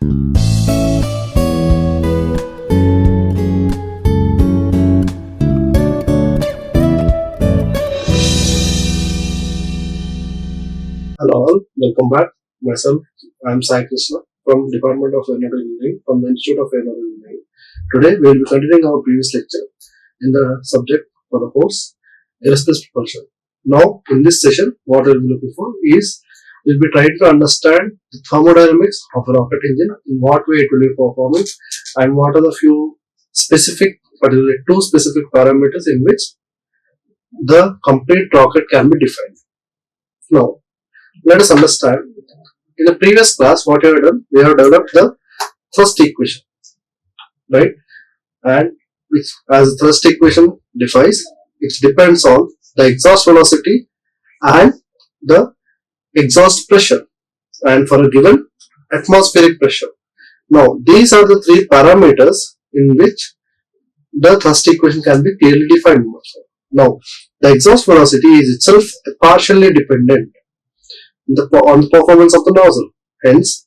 Hello all, welcome back. Myself, I am Sai Krishna from Department of Aeronautical Engineering from the Institute of Aeronautical Engineering. Today we will be continuing our previous lecture in the subject for the course Aerospace Propulsion. Now in this session what we will be looking for is we will be trying to understand the thermodynamics of a rocket engine, in what way it will be performing, and what are the few specific, particularly two specific parameters in which the complete rocket can be defined. Now let us understand. In the previous class, what we have done, we have developed the thrust equation, right? And which, as the thrust equation defines, it depends on the exhaust velocity and the exhaust pressure, and for a given atmospheric pressure. Now, these are the three parameters in which the thrust equation can be clearly defined. Now, the exhaust velocity is itself partially dependent on the performance of the nozzle. Hence,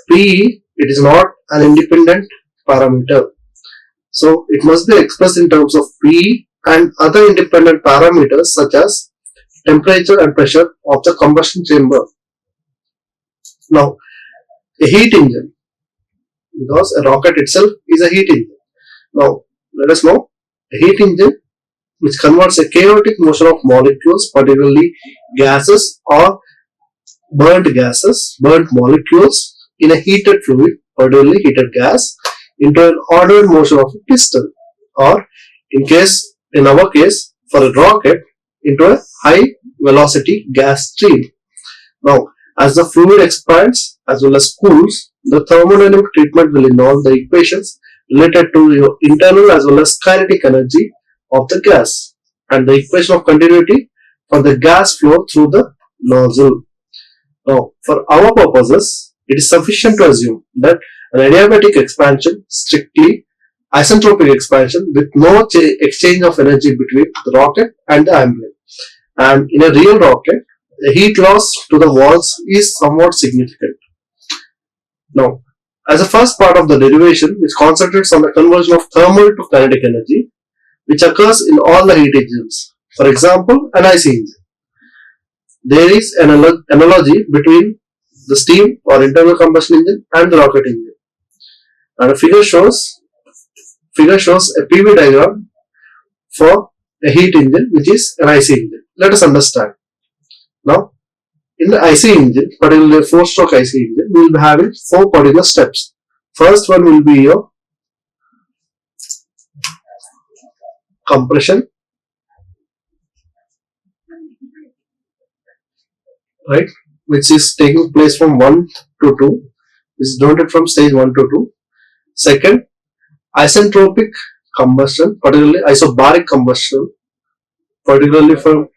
PE, it is not an independent parameter. So, it must be expressed in terms of PE and other independent parameters such as temperature and pressure of the combustion chamber. Now, a heat engine, because a rocket itself is a heat engine. Now, let us know, a heat engine which converts a chaotic motion of molecules, particularly gases or burnt molecules in a heated fluid, particularly heated gas, into an ordered motion of a piston, or in our case, for a rocket, into a high velocity gas stream. Now, as the fluid expands as well as cools, the thermodynamic treatment will involve the equations related to your internal as well as kinetic energy of the gas, and the equation of continuity for the gas flow through the nozzle. Now, for our purposes, it is sufficient to assume that an adiabatic expansion, strictly isentropic expansion with no exchange of energy between the rocket and the ambient. And in a real rocket, the heat loss to the walls is somewhat significant. Now, as a first part of the derivation, which concentrates on the conversion of thermal to kinetic energy, which occurs in all the heat engines. For example, an IC engine. There is an analogy between the steam or internal combustion engine and the rocket engine. And a figure shows a PV diagram for a heat engine, which is an IC engine. Let us understand. Now, in the IC engine, particularly a 4-stroke IC engine, we will be having 4 particular steps. First one will be your compression, right, which is taking place from 1 to 2, is denoted from stage 1 to 2. Second, isentropic combustion, particularly isobaric combustion, particularly from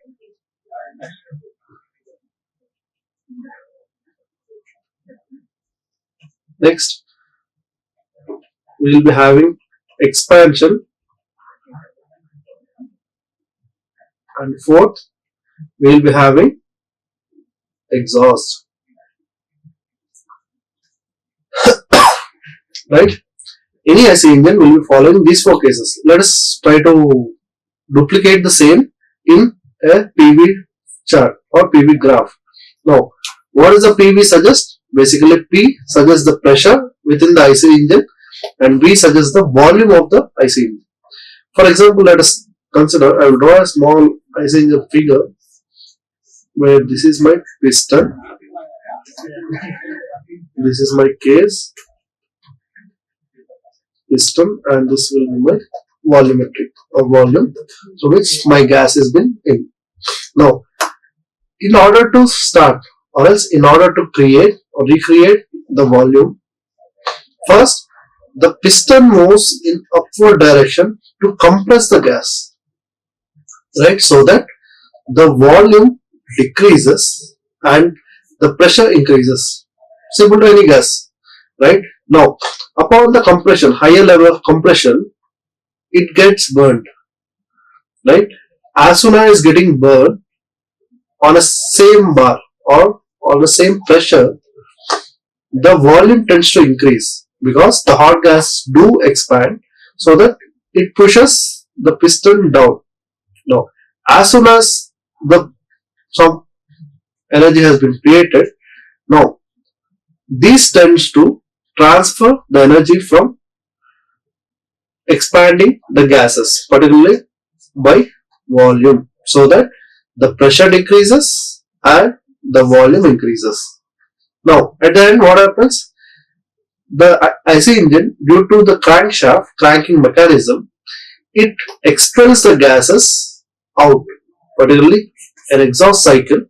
next, we will be having expansion, and fourth, we will be having exhaust. Right? Any IC engine will be following these 4 cases. Let us try to duplicate the same in a PV chart or PV graph. Now, what does the PV suggest? Basically, P suggests the pressure within the IC engine and V suggests the volume of the IC engine. For example, let us consider, I will draw a small IC engine figure where this is my piston, this is my case, piston, and this will be my volumetric or volume, so which my gas has been in. Now, in order to start, or else in order to create or recreate the volume, first the piston moves in upward direction to compress the gas, right, so that the volume decreases and the pressure increases, simple to any gas, right. Now, upon the compression, higher level of compression, it gets burned, right. As soon as getting burned on a same bar or on the same pressure, the volume tends to increase because the hot gas do expand, so that it pushes the piston down. Now, as soon as the some energy has been created, now this tends to transfer the energy from expanding the gases, particularly by volume, so that the pressure decreases and the volume increases. Now, at the end, what happens? The IC engine, due to the crankshaft cranking mechanism, it expels the gases out, particularly an exhaust cycle.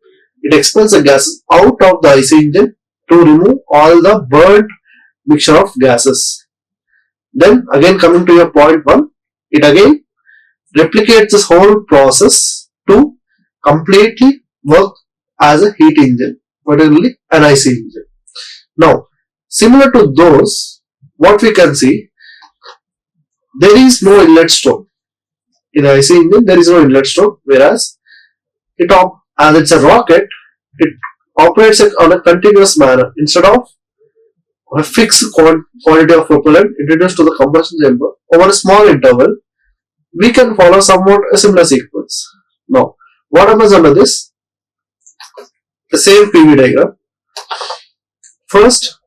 It expels the gases out of the IC engine to remove all the burnt mixture of gases. Then again, coming to your point 1, it again replicates this whole process to completely work as a heat engine, particularly an IC engine. Now, similar to those, what we can see, there is no inlet stroke. In an IC engine, there is no inlet stroke, whereas as it's a rocket, it operates on a continuous manner. Instead of a fixed quantity of propellant introduced to the combustion chamber over a small interval, we can follow somewhat a similar sequence. Now, what happens under this? The same PV diagram. First,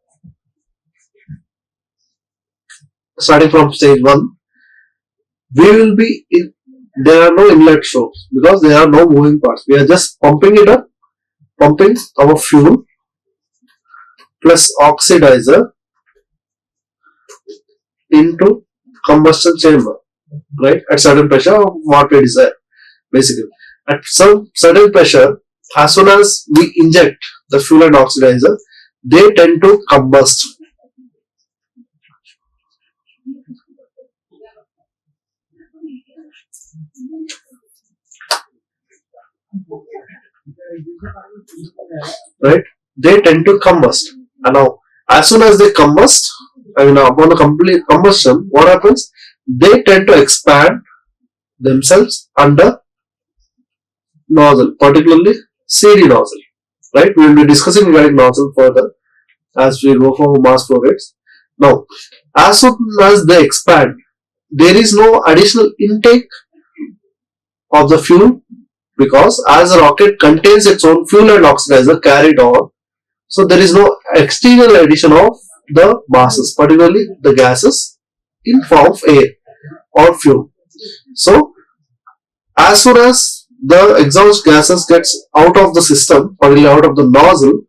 starting from stage 1, we will be in, there are no inlet strokes because there are no moving parts. We are just pumping it up, pumping our fuel plus oxidizer into combustion chamber, right, at certain pressure, what we desire. Basically, at some certain pressure, as soon as we inject the fuel and oxidizer, they tend to combust. Right, they tend to combust. And now, as soon as they combust, upon the complete combustion, what happens? They tend to expand themselves under nozzle, particularly CD nozzle. Right, we will be discussing regarding nozzle further as we go for mass flow rates. Now, as soon as they expand, there is no additional intake of the fuel, because as a rocket contains its own fuel and oxidizer carried on, so there is no external addition of the masses, particularly the gases in form of air or fuel. So, as soon as the exhaust gases gets out of the system, particularly out of the nozzle,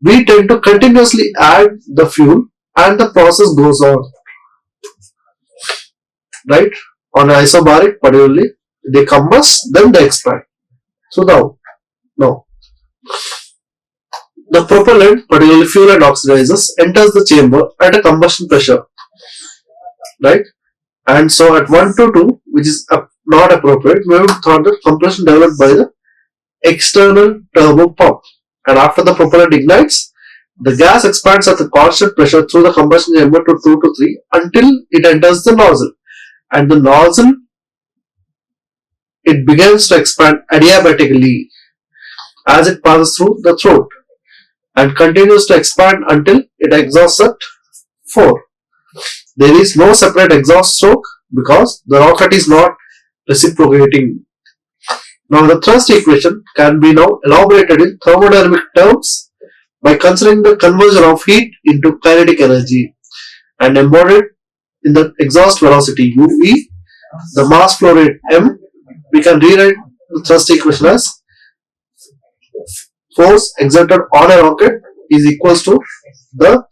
we tend to continuously add the fuel and the process goes on. Right? On an isobaric, particularly, they combust, then they expand. So now, the propellant, particularly fuel and oxidizers, enters the chamber at a combustion pressure. Right? And so at 1 to 2, which is not appropriate, we have thought that compression developed by the external turbo pump. And after the propellant ignites, the gas expands at a constant pressure through the combustion chamber to 2 to 3 until it enters the nozzle. And the nozzle, it begins to expand adiabatically as it passes through the throat and continues to expand until it exhausts at 4. There is no separate exhaust stroke because the rocket is not reciprocating. Now, the thrust equation can be now elaborated in thermodynamic terms by considering the conversion of heat into kinetic energy and embodied in the exhaust velocity uv, the mass flow rate m. We can rewrite the thrust equation as force exerted on a rocket is equals to the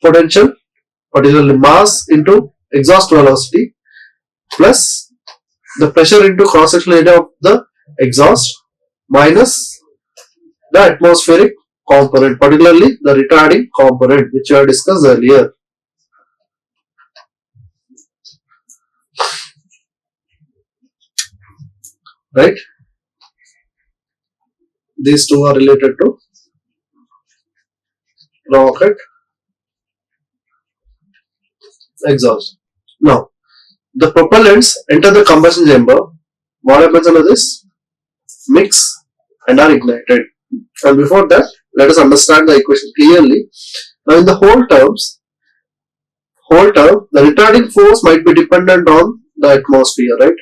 potential, particularly mass, into exhaust velocity plus the pressure into cross-sectional area of the exhaust minus the atmospheric component, particularly the retarding component, which we have discussed earlier. Right? These two are related to rocket exhaust. Now, the propellants enter the combustion chamber. What happens under this? Mix and are ignited. And before that, let us understand the equation clearly. Now in the whole term, the retarding force might be dependent on the atmosphere, right?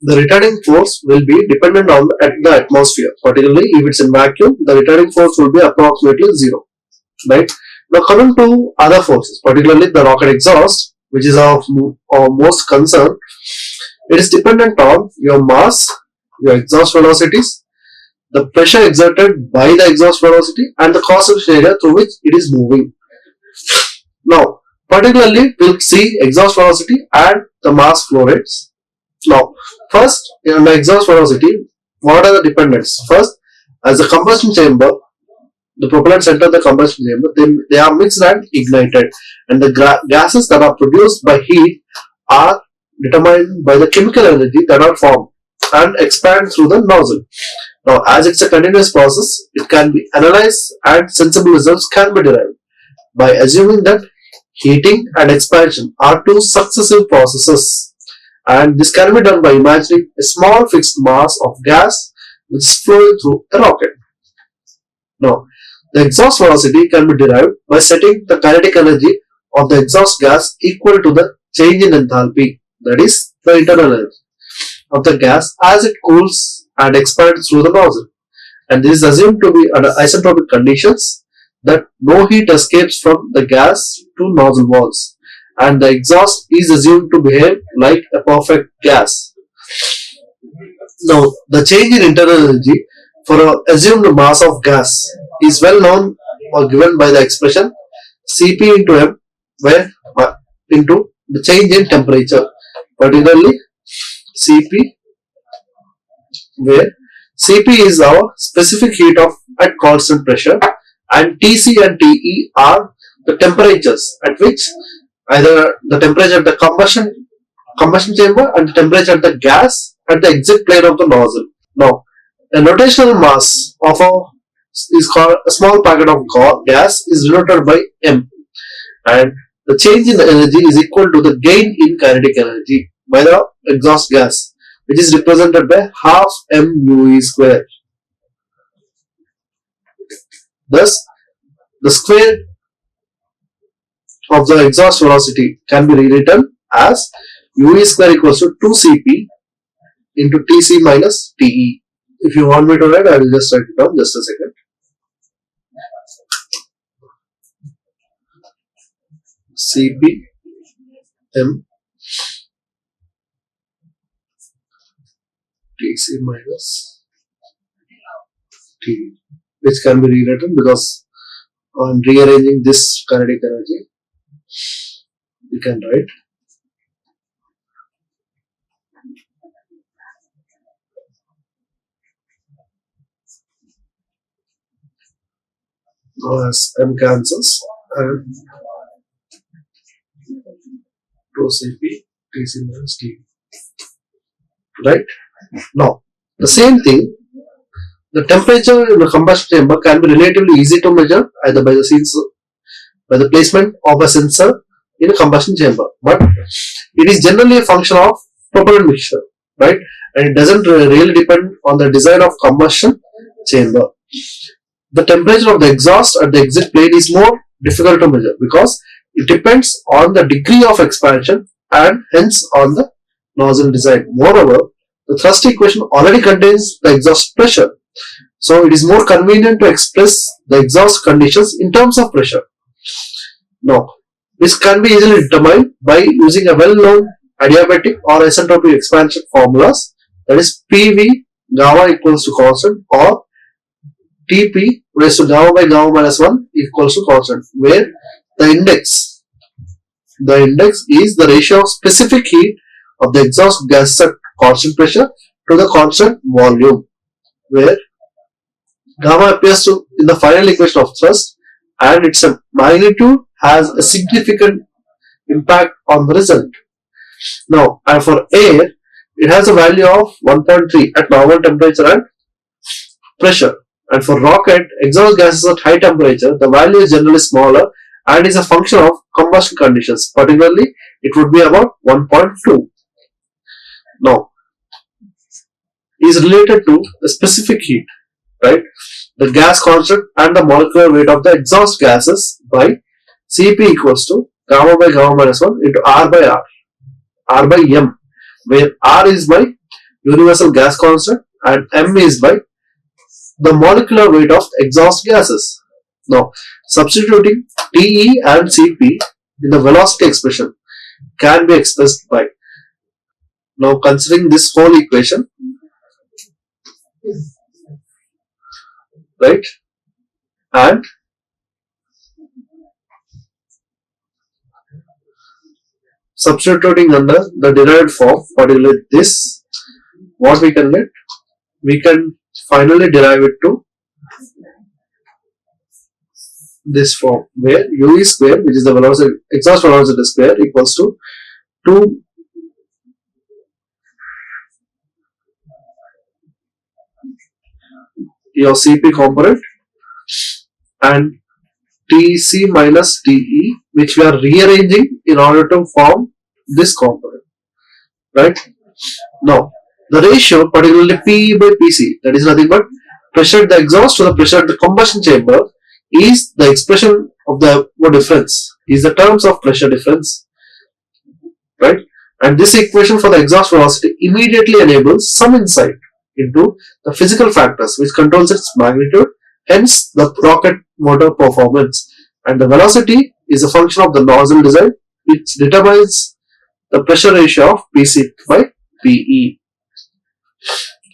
The retarding force will be dependent on the atmosphere. Particularly if it's in vacuum, the retarding force will be approximately 0, right? Now coming to other forces, particularly the rocket exhaust, which is of most concern, it is dependent on your mass, your exhaust velocities, the pressure exerted by the exhaust velocity, and the cross-section area through which it is moving. Now, particularly, we'll see exhaust velocity and the mass flow rates. Now, first, in the exhaust velocity, what are the dependents? First, as the combustion chamber, the propellants enter the combustion chamber, they are mixed and ignited, and the gases that are produced by heat are determined by the chemical energy that are formed and expand through the nozzle. Now, as it's a continuous process, it can be analyzed and sensible results can be derived by assuming that heating and expansion are two successive processes, and this can be done by imagining a small fixed mass of gas which is flowing through a rocket. Now, the exhaust velocity can be derived by setting the kinetic energy of the exhaust gas equal to the change in enthalpy, that is, the internal energy of the gas as it cools and expands through the nozzle. And this is assumed to be under isentropic conditions, that no heat escapes from the gas to nozzle walls, and the exhaust is assumed to behave like a perfect gas. Now, the change in internal energy for an assumed mass of gas is well known or given by the expression Cp into m, where into the change in temperature, particularly Cp, where Cp is our specific heat of at constant pressure, and Tc and Te are the temperatures at which either the temperature at the combustion chamber and the temperature at the gas at the exit plane of the nozzle. Now, the rotational mass of is called a small packet of gas is denoted by m, and the change in the energy is equal to the gain in kinetic energy by the exhaust gas, which is represented by half mu square. Thus, the square of the exhaust velocity can be rewritten as ue square equals to 2cp into Tc minus Te. If you want me to write, I will just write it down, just a second. Cp m Tc minus Te, which can be rewritten because on rearranging this kinetic energy, we can write as m cancels and 2cp Tc minus Te. Right? Now, the same thing, the temperature in the combustion chamber can be relatively easy to measure either by the placement of a sensor in a combustion chamber, but it is generally a function of propellant mixture, right? And it doesn't really depend on the design of combustion chamber. The temperature of the exhaust at the exit plane is more difficult to measure because it depends on the degree of expansion and hence on the nozzle design. Moreover, the thrust equation already contains the exhaust pressure, so it is more convenient to express the exhaust conditions in terms of pressure. Now, this can be easily determined by using a well-known adiabatic or isentropic expansion formulas, that is PV gamma equals to constant or Tp raised to gamma by gamma minus 1 equals to constant, where the index is the ratio of specific heat of the exhaust gas at constant pressure to the constant volume, where gamma appears to in the final equation of thrust and its magnitude has a significant impact on the result. Now, and for air, it has a value of 1.3 at normal temperature and pressure. And for rocket, exhaust gases at high temperature, the value is generally smaller and is a function of combustion conditions. Particularly, it would be about 1.2. Now, is related to the specific heat, right? The gas constant and the molecular weight of the exhaust gases by Cp equals to gamma by gamma minus 1 into R by R, R by M, where R is by universal gas constant and M is by the molecular weight of exhaust gases. Now, substituting Te and Cp in the velocity expression can be expressed by, now considering this whole equation, right, and substituting under the derived form, particularly this, what we can get? We can finally derive it to this form, where U square, which is the velocity, exhaust velocity square, equals to 2 your Cp component and Tc minus Te, which we are rearranging in order to form this component, right? Now, the ratio, particularly Pe by Pc, that is nothing but pressure at the exhaust to the pressure at the combustion chamber, is the expression of the difference, is the terms of pressure difference, right? And this equation for the exhaust velocity immediately enables some insight into the physical factors which controls its magnitude, hence the rocket motor performance. And the velocity is a function of the nozzle design, which determines the pressure ratio of Pc by Pe.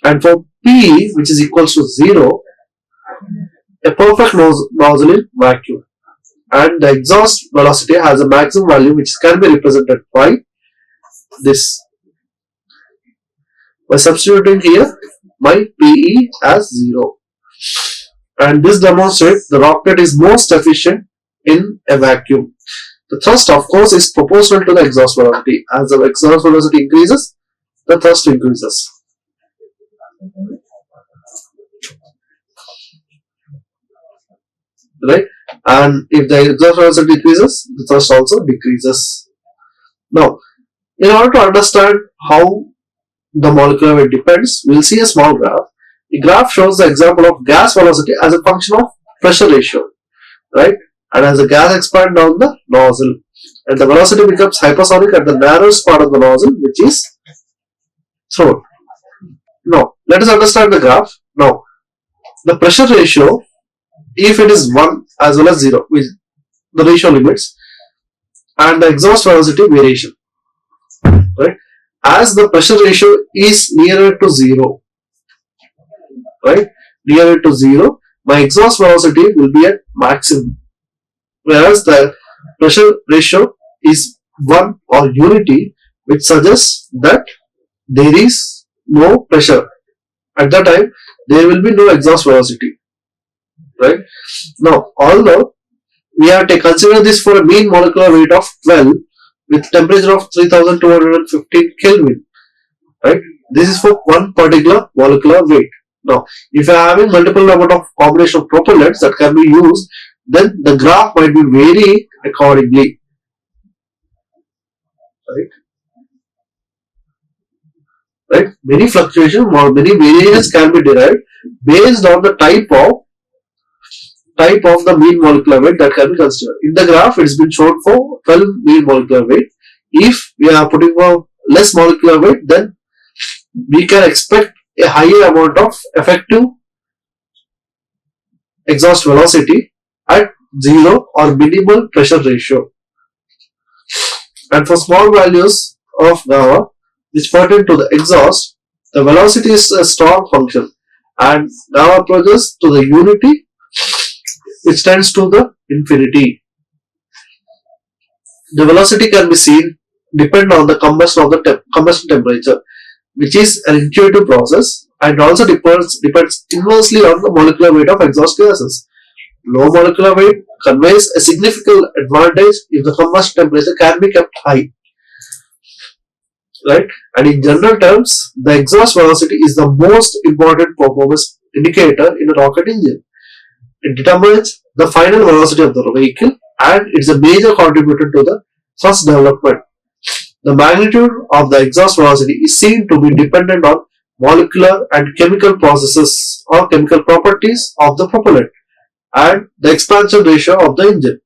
And for Pe, which is equals to 0, a perfect nozzle in vacuum, and the exhaust velocity has a maximum value which can be represented by this. By substituting here my Pe as 0, and this demonstrates the rocket is most efficient in a vacuum. The thrust, of course, is proportional to the exhaust velocity. As the exhaust velocity increases, the thrust increases. Right? And if the exhaust velocity decreases, the thrust also decreases. Now, in order to understand how the molecular weight depends, we will see a small graph. The graph shows the example of gas velocity as a function of pressure ratio, right? And as the gas expands down the nozzle, and the velocity becomes hypersonic at the narrowest part of the nozzle, which is throat. Now, let us understand the graph. Now, the pressure ratio, if it is 1 as well as 0, with the ratio limits, and the exhaust velocity variation, right? As the pressure ratio is nearer to 0, right? Nearer to 0, my exhaust velocity will be at maximum. Whereas the pressure ratio is 1 or unity, which suggests that there is no pressure. At that time, there will be no exhaust velocity, right? Now, although we have to consider this for a mean molecular weight of 12 with temperature of 3215 Kelvin, right? This is for one particular molecular weight. Now, if you are having multiple amount of combination of propellants that can be used, then the graph might be vary accordingly, right? Many fluctuations or many variations can be derived based on the type of the mean molecular weight that can be considered. In the graph, it has been shown for 12 mean molecular weight. If we are putting for less molecular weight, then we can expect a higher amount of effective exhaust velocity at 0 or minimal pressure ratio. And for small values of gamma which pertain to the exhaust, the velocity is a strong function, and gamma approaches to the unity which tends to the infinity. The velocity can be seen depend on the combustion temperature, which is an intuitive process, and also depends inversely on the molecular weight of exhaust gases. Low molecular weight conveys a significant advantage if the combustion temperature can be kept high, right? And in general terms, the exhaust velocity is the most important performance indicator in a rocket engine. It determines the final velocity of the vehicle, and it's a major contributor to the thrust development. The magnitude of the exhaust velocity is seen to be dependent on molecular and chemical processes or chemical properties of the propellant, and the expansion ratio of the engine.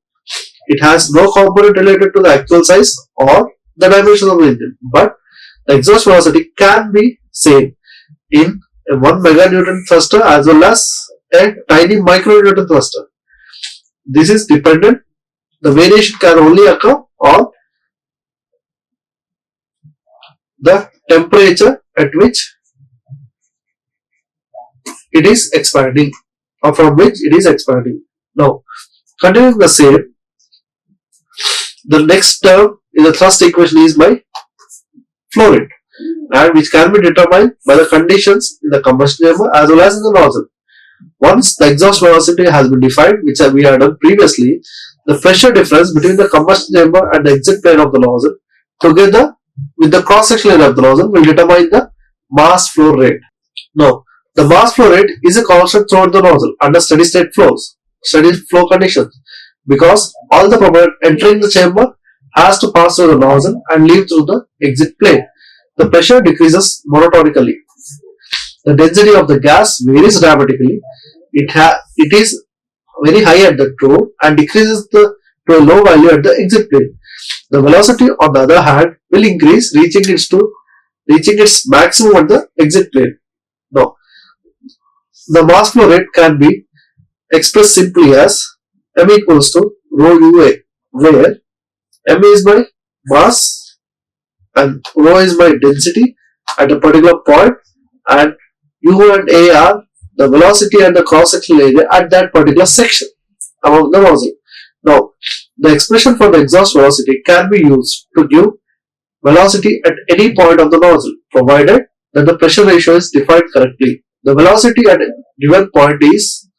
It has no component related to the actual size or the dimension of the engine, but the exhaust velocity can be seen in a 1 meganewton thruster as well as a tiny micronewton thruster. This is dependent. The variation can only occur on the temperature at which it is expanding or from which it is expanding. Now, continuing the same, the next term in the thrust equation is by flow rate, and which can be determined by the conditions in the combustion chamber as well as in the nozzle. Once the exhaust velocity has been defined, which we had done previously, the pressure difference between the combustion chamber and the exit plane of the nozzle together with the cross-sectional area of the nozzle will determine the mass flow rate. Now, the mass flow rate is a constant throughout the nozzle under steady flow conditions, because all the propellant entering the chamber has to pass through the nozzle and leave through the exit plane. The pressure decreases monotonically. The density of the gas varies dramatically. It is very high at the core and decreases to a low value at the exit plane. The velocity, on the other hand, will increase, reaching its maximum at the exit plane. Now, the mass flow rate can be expressed simply as m equals to rho ua, where m is my mass and rho is my density at a particular point, and u and a are the velocity and the cross-sectional area at that particular section among the nozzle. Now, the expression for the exhaust velocity can be used to give velocity at any point of the nozzle, provided that the pressure ratio is defined correctly. The velocity at a given point is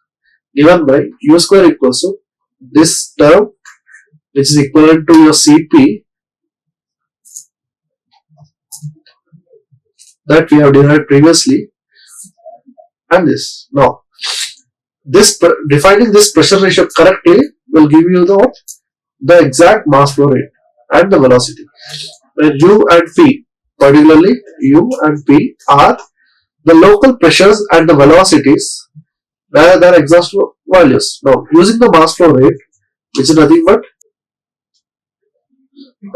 given by u square equals to this term, which is equivalent to your Cp that we have derived previously, and this. Now, defining this pressure ratio correctly will give you the exact mass flow rate and the velocity, where u and p, particularly u and p, are the local pressures and the velocities rather than exhaust values. Now, using the mass flow rate, which is nothing but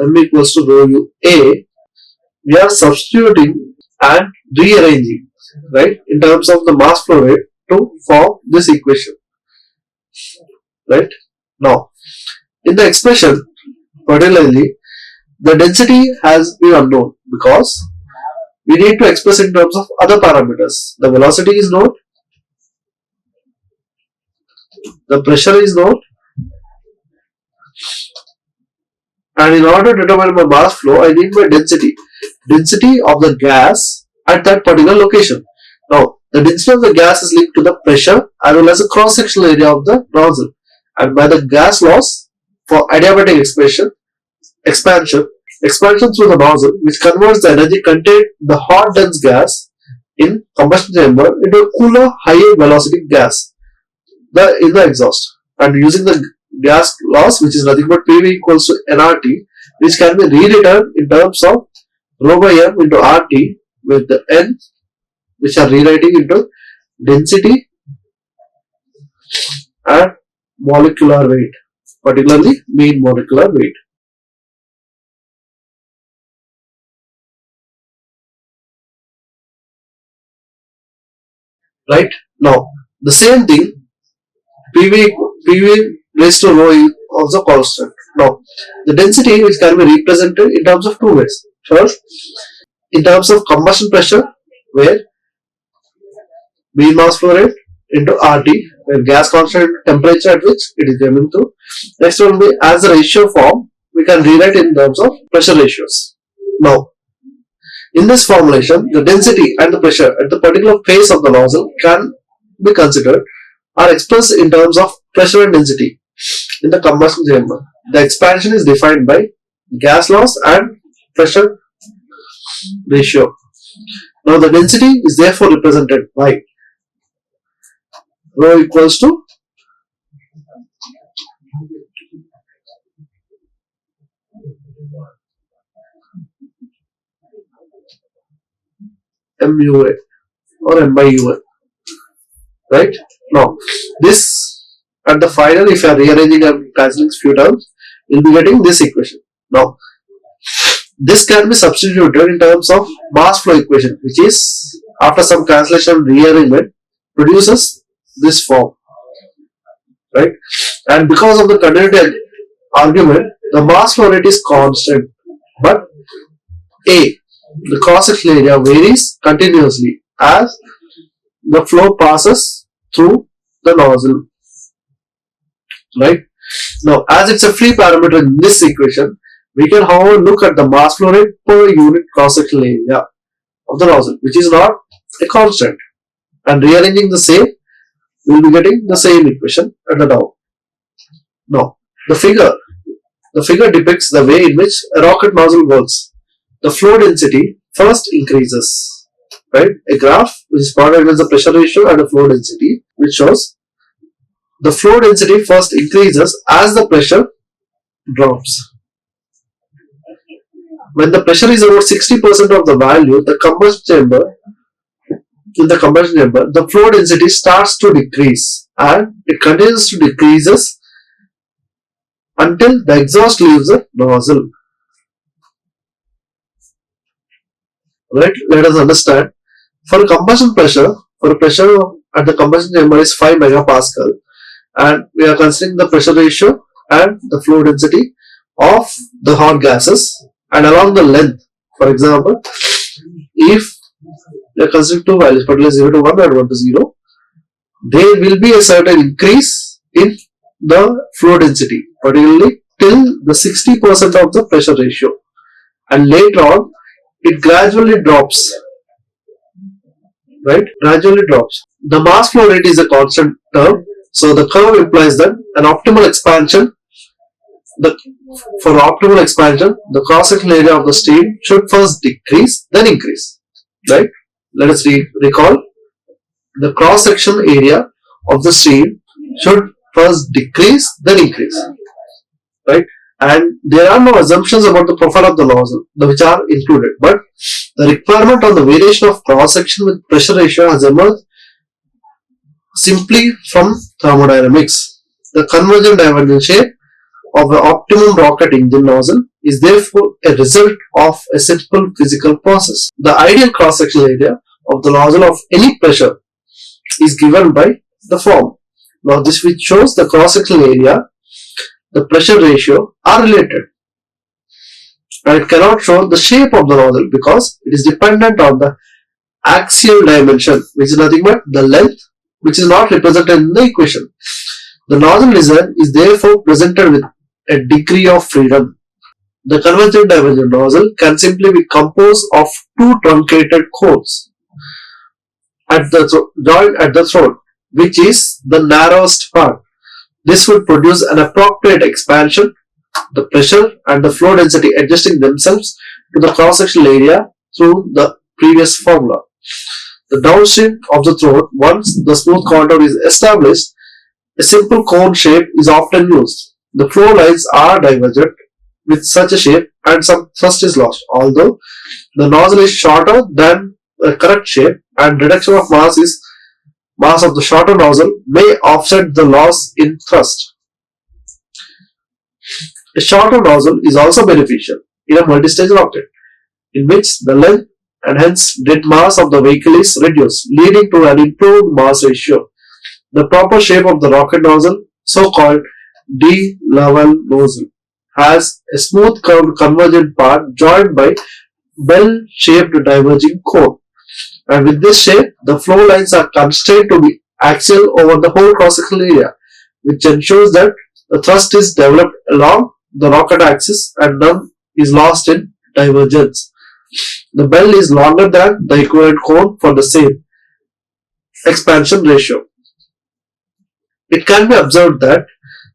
m equals to rho u a, we are substituting and rearranging, right, in terms of the mass flow rate to form this equation, right. Now, in the expression, particularly, the density has been unknown because we need to express in terms of other parameters. The velocity is known, the pressure is known, and in order to determine my mass flow, I need my density of the gas at that particular location. Now, the density of the gas is linked to the pressure as well as the cross-sectional area of the nozzle, and by the gas loss for adiabatic expansion through the nozzle, which converts the energy contained in the hot dense gas in combustion chamber into a cooler higher velocity gas in the exhaust, and using the gas loss, which is nothing but PV equals to nRT, which can be rewritten in terms of rho by m into RT, with the n which are rewriting into density and molecular weight, particularly mean molecular weight. Right? Now, the same thing, PV raised to rho is also constant. Now, the density, which can be represented in terms of two ways. First, in terms of combustion pressure, where mean mass flow rate into RT, where gas constant temperature at which it is coming through. Next one will be as the ratio form, we can rewrite in terms of pressure ratios. Now, in this formulation, the density and the pressure at the particular phase of the nozzle can be considered, are expressed in terms of pressure and density in the combustion chamber. The expansion is defined by gas loss and pressure ratio. Now, the density is therefore represented by rho equals to MUA. or m by u1. Right? Now, this at the final, if you are rearranging and cancelling few terms, you'll be getting this equation. Now, this can be substituted in terms of mass flow equation, which is after some cancellation rearrangement produces this form, right? And because of the continuity argument, the mass flow rate is constant, but A, the cross-section area varies continuously as the flow passes through the nozzle, right? Now, as it's a free parameter in this equation, we can however look at the mass flow rate per unit cross-section area of the nozzle, which is not a constant. And rearranging the same, we will be getting the same equation at the down. Now, the figure depicts the way in which a rocket nozzle works. The flow density first increases, right? A graph which is plotted against the pressure ratio and the flow density, which shows the flow density first increases as the pressure drops. When the pressure is about 60% of the value, the combustion chamber, the flow density starts to decrease and it continues to decreases until the exhaust leaves the nozzle. Right? Let us understand. For combustion pressure, at the combustion chamber is 5 megapascal, and we are considering the pressure ratio and the flow density of the hot gases, and along the length. For example, if we are considering two values, particularly 0 to 1 and 1 to 0, there will be a certain increase in the flow density, particularly till the 60% of the pressure ratio, and later on it gradually drops, right? Gradually drops. The mass flow rate is a constant term, so the curve implies that an optimal expansion, for optimal expansion, the cross-section area of the stream should first decrease, then increase, right? Let us recall. The cross-section area of the stream should first decrease, then increase, right? And there are no assumptions about the profile of the nozzle, which are included, but the requirement on the variation of cross-section with pressure ratio has emerged simply from thermodynamics. The convergent divergent shape of the optimum rocket engine nozzle is therefore a result of a simple physical process. The ideal cross-section area of the nozzle of any pressure is given by the form. Now, this which shows the cross-section area, the pressure ratio are related, and it cannot show the shape of the nozzle because it is dependent on the axial dimension, which is nothing but the length, which is not represented in the equation. The nozzle design is therefore presented with a degree of freedom. The convergent divergent nozzle can simply be composed of two truncated cones joined at the throat, which is the narrowest part. This would produce an appropriate expansion, the pressure and the flow density adjusting themselves to the cross-sectional area through the previous formula. The downstream of the throat, once the smooth contour is established, a simple cone shape is often used. The flow lines are divergent with such a shape and some thrust is lost, although the nozzle is shorter than the correct shape and reduction of mass of the shorter nozzle may offset the loss in thrust. A shorter nozzle is also beneficial in a multi-stage rocket, in which the length and hence dead mass of the vehicle is reduced, leading to an improved mass ratio. The proper shape of the rocket nozzle, so-called D-level nozzle, has a smooth curved convergent part joined by bell-shaped diverging cone. And with this shape, the flow lines are constrained to be axial over the whole cross-sectional area, which ensures that the thrust is developed along the rocket axis and none is lost in divergence. The bell is longer than the equivalent cone for the same expansion ratio. It can be observed that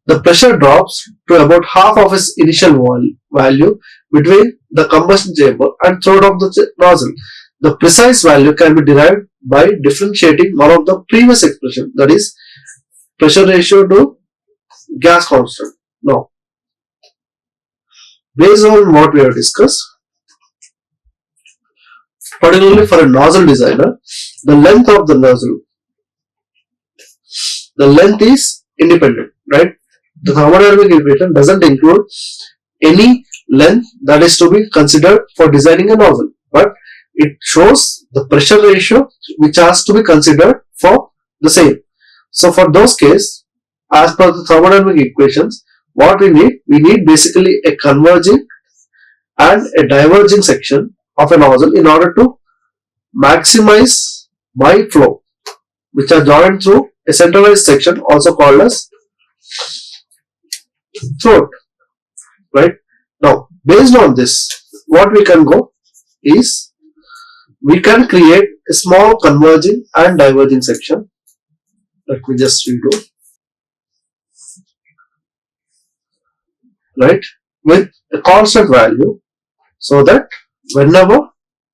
the pressure drops to about half of its initial value between the combustion chamber and throat of the nozzle. The precise value can be derived by differentiating one of the previous expression, that is pressure ratio to gas constant. Now, based on what we have discussed, particularly for a nozzle designer, the length of the nozzle, the length is independent, right? The thermodynamic equation doesn't include any length that is to be considered for designing a nozzle, but it shows the pressure ratio which has to be considered for the same. So for those cases, as per the thermodynamic equations, what we need basically a converging and a diverging section of a nozzle in order to maximize my flow, which are joined through a centralized section also called as throat, right? Now, based on this, what we can go is we can create a small converging and diverging section. Let me just redo, right, with a constant value, so that whenever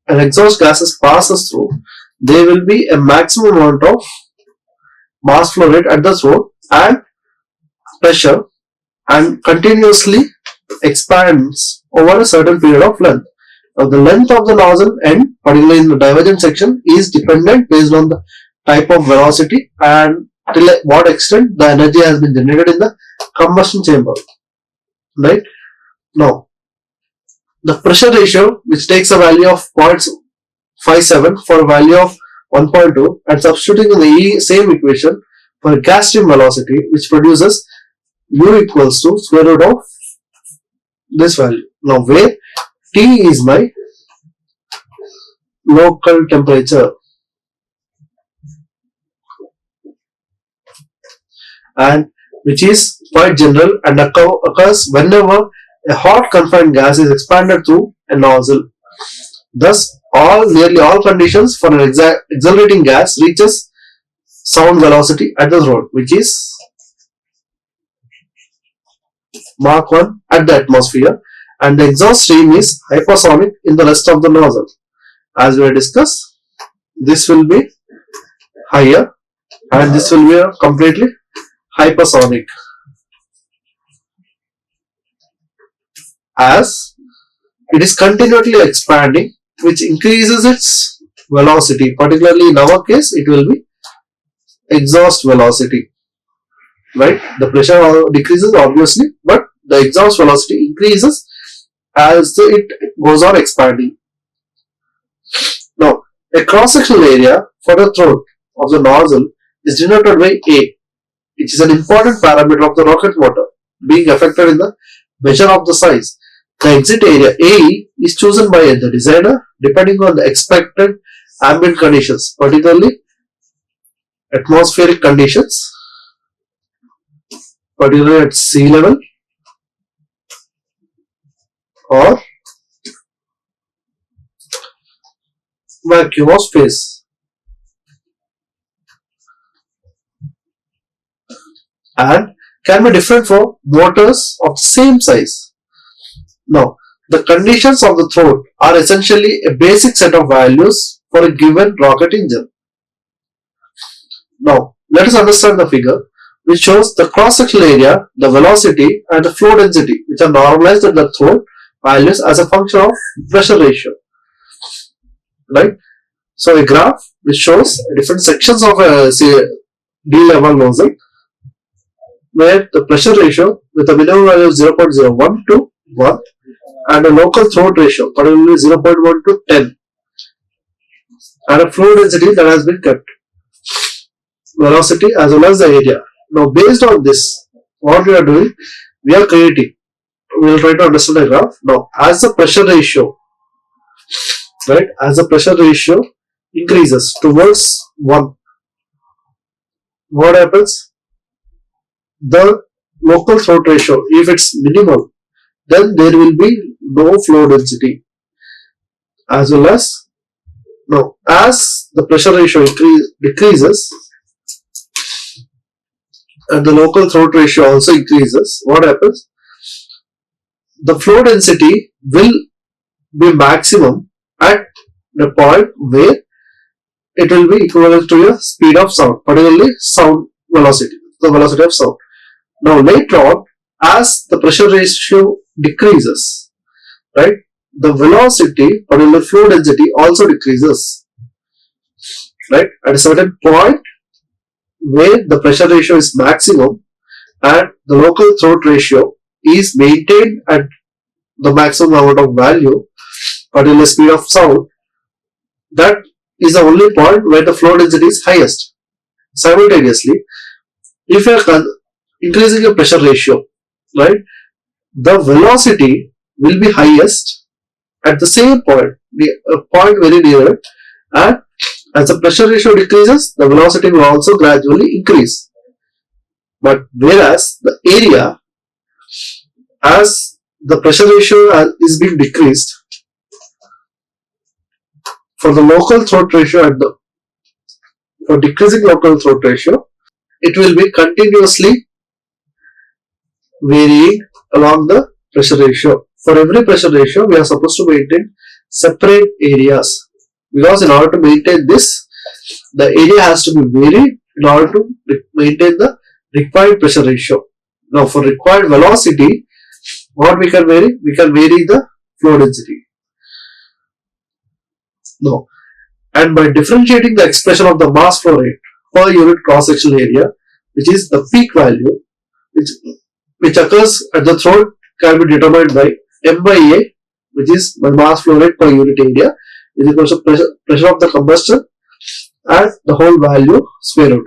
an exhaust gases passes through, there will be a maximum amount of mass flow rate at the throat and pressure, and continuously expands over a certain period of length. Now the length of the nozzle end, particularly in the divergent section, is dependent based on the type of velocity and till what extent the energy has been generated in the combustion chamber, right? Now the pressure ratio, which takes a value of 0.57 for a value of 1.2 and substituting in the same equation for a gas stream velocity, which produces mu equals to square root of this value. Now where T is my local temperature, and which is quite general and occurs whenever a hot confined gas is expanded through a nozzle. Thus, nearly all conditions for an accelerating gas reaches sound velocity at the throat, which is Mach 1 at the atmosphere, and the exhaust stream is hypersonic in the rest of the nozzle. As we discussed, this will be higher and this will be a completely hypersonic, as it is continually expanding, which increases its velocity. Particularly in our case, it will be exhaust velocity, right? The pressure decreases obviously, but the exhaust velocity increases as it goes on expanding. Now, a cross-sectional area for the throat of the nozzle is denoted by A, which is an important parameter of the rocket motor, being affected in the measure of the size. The exit area AE is chosen by the designer depending on the expected ambient conditions, particularly atmospheric conditions, particularly at sea level, or vacuum of space, and can be different for motors of the same size. Now, the conditions of the throat are essentially a basic set of values for a given rocket engine. Now, let us understand the figure, which shows the cross-sectional area, the velocity, and the flow density, which are normalized at the throat values as a function of pressure ratio, right? So a graph which shows different sections of a D-level nozzle, where the pressure ratio with a minimum value of 0.01 to 1 and a local throat ratio, particularly 0.1 to 10, and a flow density that has been kept, velocity as well as the area. Now based on this, what we are doing, we are creating, we will try to understand the graph. Now as the pressure ratio, right, as the pressure ratio increases towards 1, what happens? The local throat ratio, if it's minimal, then there will be no flow density, as well as, now as the pressure ratio decreases and the local throat ratio also increases, what happens? The flow density will be maximum at the point where it will be equivalent to a speed of sound, particularly sound velocity, the velocity of sound. Now later on, as the pressure ratio decreases, right, the velocity, particular flow density also decreases, right? At a certain point where the pressure ratio is maximum and the local throat ratio is maintained at the maximum amount of value, particular speed of sound, that is the only point where the flow density is highest. Simultaneously, if you are increasing your pressure ratio, right, the velocity will be highest at the same point, a point very near it, and as the pressure ratio decreases, the velocity will also gradually increase. But whereas the area, as the pressure ratio is being decreased, for the local throat ratio for decreasing local throat ratio, it will be continuously varying along the pressure ratio. For every pressure ratio, we are supposed to maintain separate areas, because in order to maintain this, the area has to be varied in order to maintain the required pressure ratio. Now, for required velocity, what we can vary? We can vary the flow density. No. And by differentiating the expression of the mass flow rate per unit cross-sectional area, which is the peak value, which occurs at the throat, can be determined by M by A, which is the mass flow rate per unit area, is equal to pressure of the combustion and the whole value square root.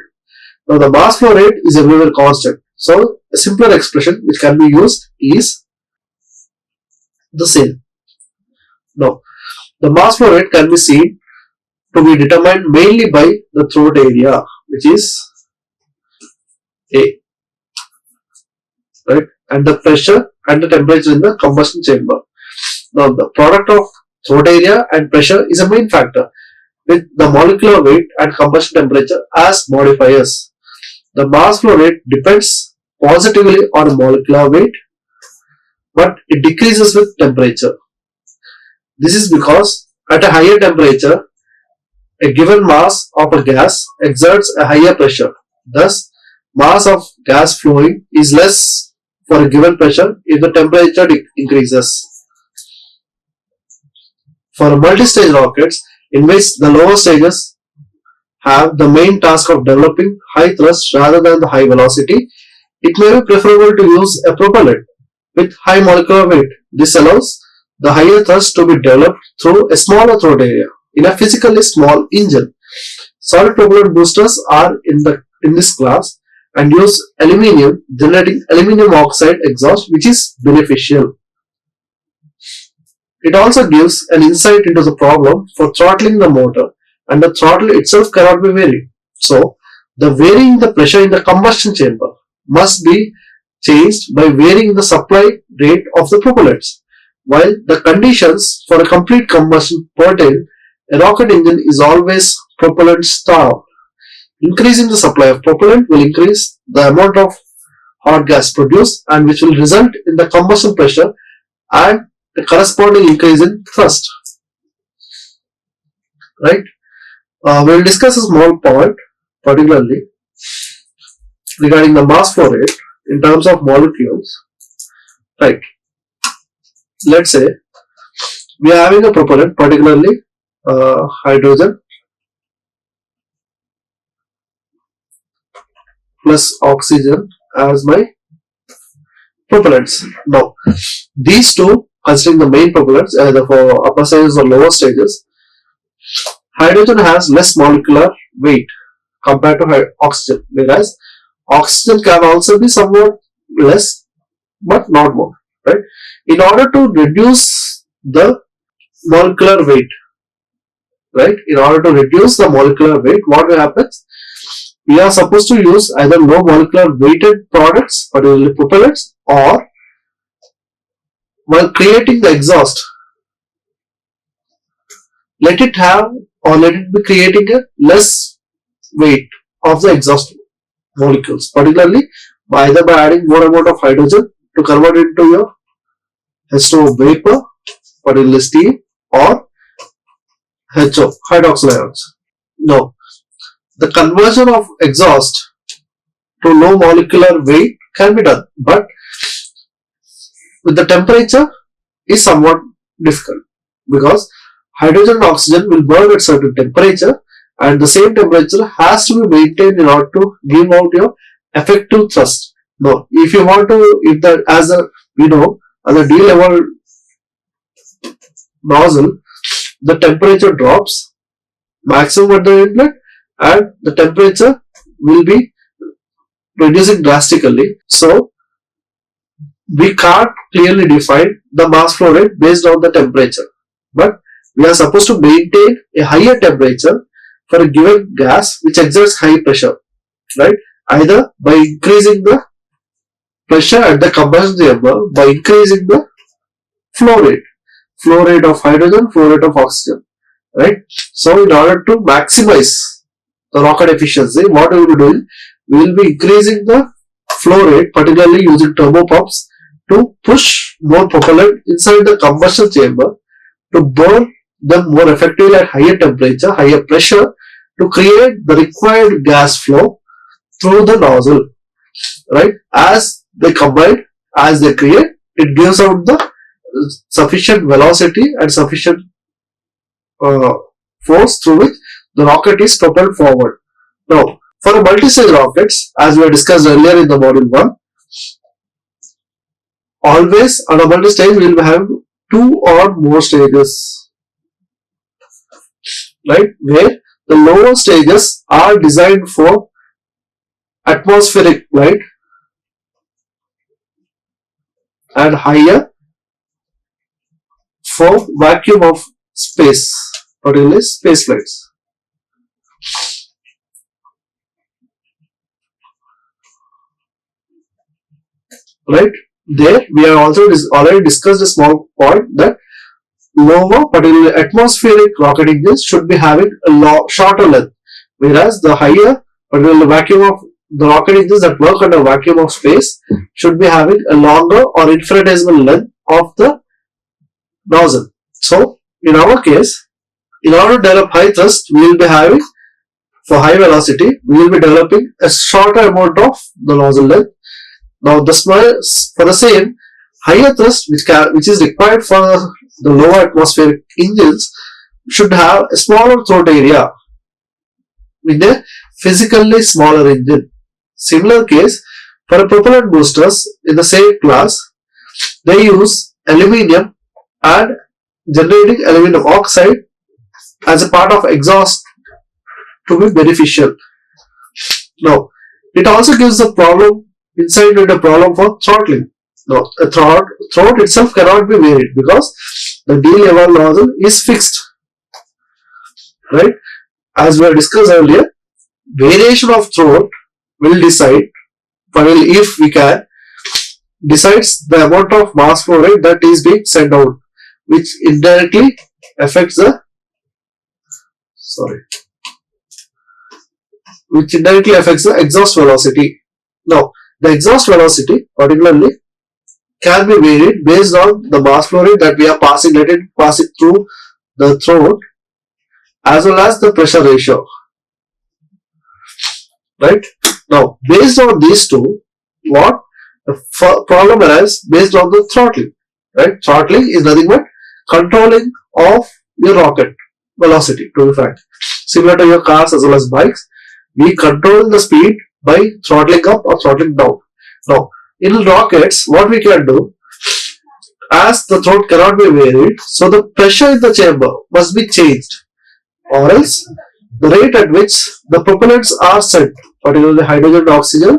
Now the mass flow rate is everywhere constant. So a simpler expression which can be used is the same. Now the mass flow rate can be seen to be determined mainly by the throat area, which is A, right, and the pressure and the temperature in the combustion chamber. Now the product of throat area and pressure is a main factor, with the molecular weight and combustion temperature as modifiers. The mass flow rate depends positively on molecular weight, but it decreases with temperature. This is because at a higher temperature, a given mass of a gas exerts a higher pressure. Thus, mass of gas flowing is less for a given pressure if the temperature increases. For multi-stage rockets, in which the lower stages have the main task of developing high thrust rather than the high velocity, it may be preferable to use a propellant with high molecular weight. This allows the higher thrust to be developed through a smaller throat area in a physically small engine. Solid propellant boosters are in this class and use aluminium, generating aluminium oxide exhaust, which is beneficial. It also gives an insight into the problem for throttling the motor, and the throttle itself cannot be varied. So, the varying the pressure in the combustion chamber must be changed by varying the supply rate of the propellants. While the conditions for a complete combustion pertain, a rocket engine is always propellant starved. Increasing the supply of propellant will increase the amount of hot gas produced, and which will result in the combustion pressure and the corresponding increase in thrust. Right? We will discuss a small point, particularly regarding the mass flow rate in terms of molecules. Right? Let's say we are having a propellant, particularly hydrogen plus oxygen as my propellants. Now, these two, considering the main propellants, either for upper stages or lower stages, hydrogen has less molecular weight compared to oxygen, whereas oxygen can also be somewhat less, but not more. Right? In order to reduce the molecular weight, right? In order to reduce the molecular weight, what will happen? We are supposed to use either low molecular weighted products, particularly propellants, or while creating the exhaust, let it be creating a less weight of the exhaust molecules, particularly either by adding more amount of hydrogen to convert it into your H2O vapor, particularly steam, or HO, hydroxyl ions. Now, the conversion of exhaust to low molecular weight can be done, but with the temperature is somewhat difficult, because hydrogen and oxygen will burn at certain temperature, and the same temperature has to be maintained in order to give out your effective thrust. Now, if you want to, if that as a as a D-level nozzle, the temperature drops maximum at the inlet, and the temperature will be reducing drastically. So we can't clearly define the mass flow rate based on the temperature, but we are supposed to maintain a higher temperature for a given gas which exerts high pressure, right? Either by increasing the pressure at the combustion chamber, by increasing the flow rate of hydrogen, flow rate of oxygen, right? So in order to maximize the rocket efficiency, what we will be doing, we will be increasing the flow rate, particularly using turbopumps, to push more propellant inside the combustion chamber to burn them more effectively at higher temperature, higher pressure, to create the required gas flow through the nozzle, right? As they combine, as they create, it gives out the sufficient velocity and sufficient force through which the rocket is propelled forward. Now, for a multi-stage rockets, as we discussed earlier in the module 1, always on a multi-stage we will have 2 or more stages, right? Where the lower stages are designed for atmospheric flight and higher for vacuum of space, particularly space flights. Right? There we have also already discussed a small point that lower, particularly atmospheric rocket engines should be having a shorter length, whereas the higher, particularly vacuum of the rocket engines that work under vacuum of space should be having a longer or infinitesimal length of the nozzle. So in our case, in order to develop high thrust, we will be having, for high velocity, we will be developing a shorter amount of the nozzle length. Now for the same higher thrust which is required for the lower atmospheric engines should have a smaller throat area with a physically smaller engine. Similar case for a propellant boosters in the same class, they use aluminium and generating aluminum oxide as a part of exhaust to be beneficial. Now, it also gives the problem inside with a problem for throttling. Now, a throat itself cannot be varied because the D-level nozzle is fixed, right? As we have discussed earlier, variation of throat will decide, if we can, decides the amount of mass flow rate that is being sent out, which indirectly affects the exhaust velocity. Now, the exhaust velocity particularly can be varied based on the mass flow rate that we are passing through the throat, as well as the pressure ratio, right? Now, based on these two, what the problem arises based on the throttling, right? Throttling is nothing but controlling of your rocket velocity, to be frank. Similar to your cars as well as bikes, we control the speed by throttling up or throttling down. Now, in rockets, what we can do, as the throat cannot be varied, so the pressure in the chamber must be changed, or else the rate at which the propellants are sent, particularly hydrogen and oxygen,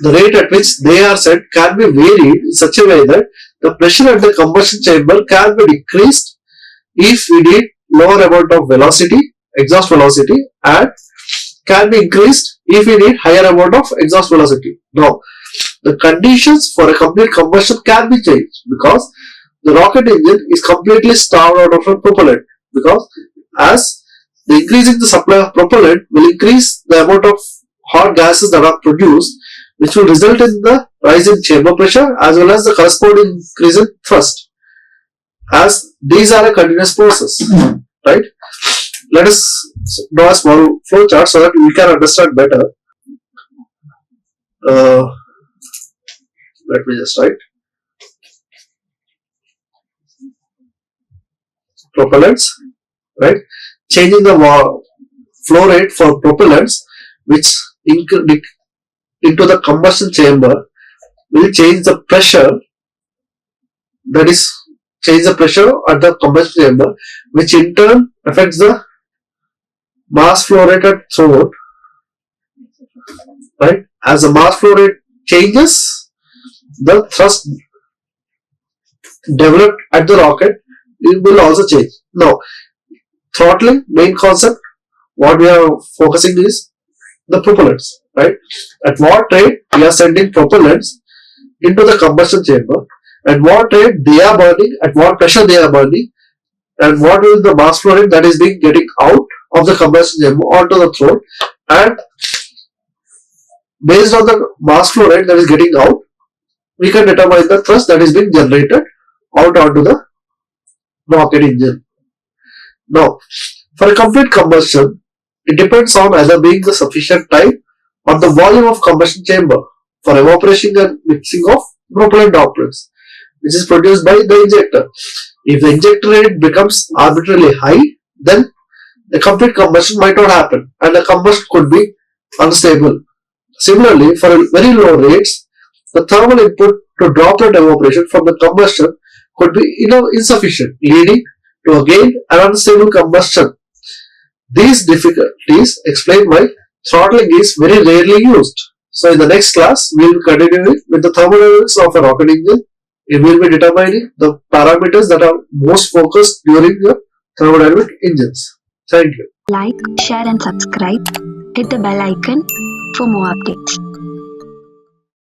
the rate at which they are sent can be varied in such a way that the pressure at the combustion chamber can be decreased if we need lower amount of velocity, exhaust velocity, and can be increased if we need higher amount of exhaust velocity. Now, the conditions for a complete combustion can be changed because the rocket engine is completely starved out of propellant, because as the increasing the supply of propellant will increase the amount of hot gases that are produced, which will result in the rise in chamber pressure as well as the corresponding increase in thrust, as these are a continuous process, right? Let us draw a small flow chart so that we can understand better. Let me just write. propellants, right? Changing the flow rate for propellants, which into the combustion chamber, will change the pressure, that is, change the pressure at the combustion chamber, which in turn affects the mass flow rate at throat, right? As the mass flow rate changes, the thrust developed at the rocket, it will also change. Now, throttling, main concept, what we are focusing is the propellants, right? At what rate we are sending propellants into the combustion chamber, at what rate they are burning, at what pressure they are burning, and what is the mass flow rate that is being getting out of the combustion chamber onto the throat, and based on the mass flow rate that is getting out, we can determine the thrust that is being generated out onto the rocket engine. Now, for a complete combustion, it depends on either being the sufficient time or the volume of combustion chamber for evaporation and mixing of propellant droplets, which is produced by the injector. If the injector rate becomes arbitrarily high, then the complete combustion might not happen and the combustion could be unstable. Similarly, for very low rates, the thermal input to droplet evaporation from the combustion could be insufficient, leading to again an unstable combustion. These difficulties explain why throttling is very rarely used. So in the next class, we will continue with the thermodynamics of a rocket engine. We will be determining the parameters that are most focused during the thermodynamic engines. Thank you. Like, share and subscribe. Hit the bell icon for more updates.